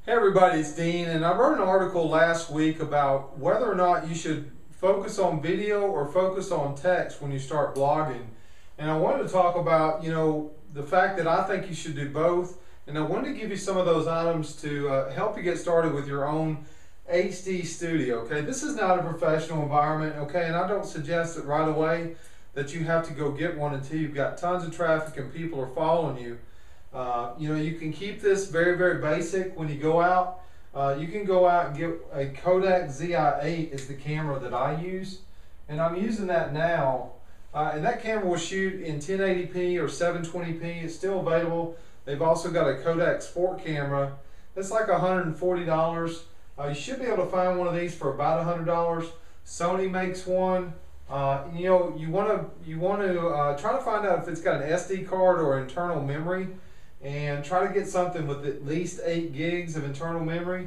Hey everybody, it's Dean, and I wrote an article last week about whether or not you should focus on video or focus on text when you start blogging. And I wanted to talk about, the fact that I think you should do both, and I wanted to give you some of those items to help you get started with your own HD studio. Okay, this is not a professional environment, okay, and I don't suggest that right away that you have to go get one until you've got tons of traffic and people are following you. You can keep this very, very basic when you go out. You can go out and get a Kodak ZI-8 is the camera that I use, and I'm using that now. And that camera will shoot in 1080p or 720p. It's still available. They've also got a Kodak Sport camera. It's like $140. You should be able to find one of these for about $100. Sony makes one. You want to try to find out if it's got an SD card or internal memory, and try to get something with at least 8 gigs of internal memory.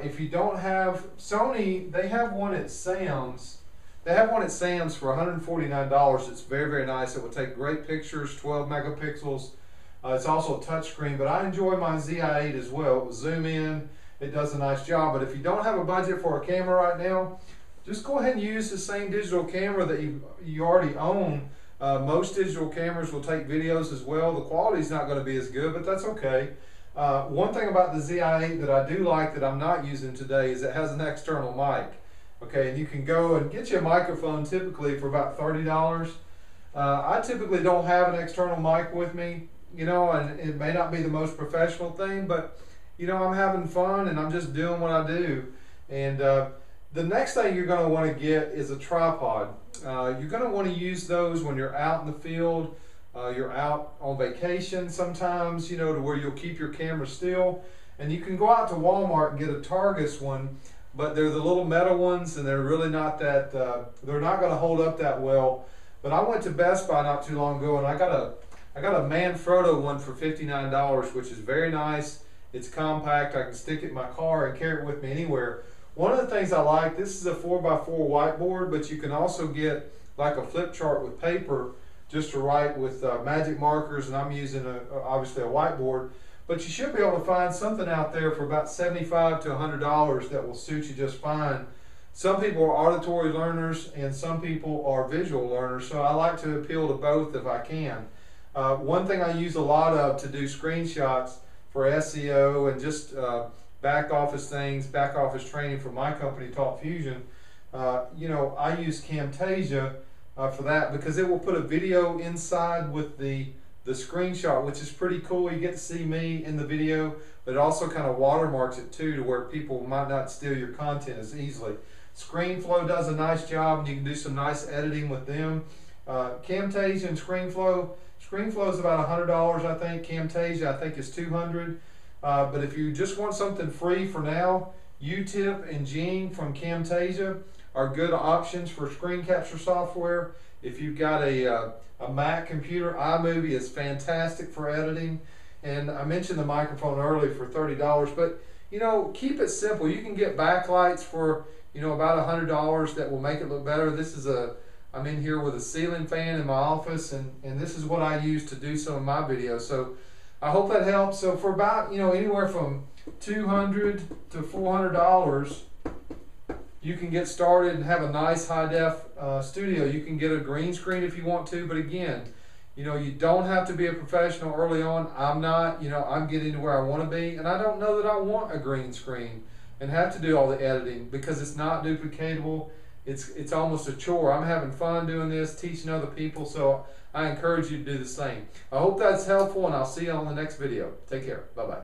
If you don't have Sony, they have one at Sam's. They have one at Sam's for $149. It's very, very nice. It will take great pictures, 12 megapixels. It's also a touchscreen, but I enjoy my ZI-8 as well. It will zoom in. It does a nice job. But if you don't have a budget for a camera right now, just go ahead and use the same digital camera that you already own. Most digital cameras will take videos as well. The quality is not going to be as good, but that's okay. One thing about the ZI-8 that I do like that I'm not using today is it has an external mic. Okay, and you can go and get you a microphone typically for about $30. I typically don't have an external mic with me, and it may not be the most professional thing, but I'm having fun and I'm just doing what I do. And the next thing you're going to want to get is a tripod. You're going to want to use those when you're out in the field, you're out on vacation sometimes, to where you'll keep your camera still. And you can go out to Walmart and get a Targus one, but they're the little metal ones and they're really not that, they're not going to hold up that well. But I went to Best Buy not too long ago and I got a Manfrotto one for $59, which is very nice. It's compact. I can stick it in my car and carry it with me anywhere. One of the things I like, this is a 4x4 whiteboard, but you can also get like a flip chart with paper just to write with magic markers, and I'm using obviously a whiteboard. But you should be able to find something out there for about $75 to $100 that will suit you just fine. Some people are auditory learners and some people are visual learners, so I like to appeal to both if I can. One thing I use a lot of to do screenshots for SEO and just back office things, back office training for my company, Talk Fusion. I use Camtasia for that because it will put a video inside with the screenshot, which is pretty cool. You get to see me in the video, but it also kind of watermarks it too, to where people might not steal your content as easily. ScreenFlow does a nice job, and you can do some nice editing with them. Camtasia and ScreenFlow. ScreenFlow is about $100, I think. Camtasia, I think, is $200. But if you just want something free for now, Utip and Gene from Camtasia are good options for screen capture software. If you've got a Mac computer, iMovie is fantastic for editing. And I mentioned the microphone earlier for $30, but keep it simple. You can get backlights for about $100 that will make it look better. I'm in here with a ceiling fan in my office, and this is what I use to do some of my videos. So I hope that helps. So for about anywhere from $200 to $400, you can get started and have a nice high-def studio. You can get a green screen if you want to, but again, you don't have to be a professional early on. I'm not. I'm getting to where I want to be, and I don't know that I want a green screen and have to do all the editing because it's not duplicatable. It's almost a chore. I'm having fun doing this, teaching other people, so I encourage you to do the same. I hope that's helpful, and I'll see you on the next video. Take care. Bye-bye.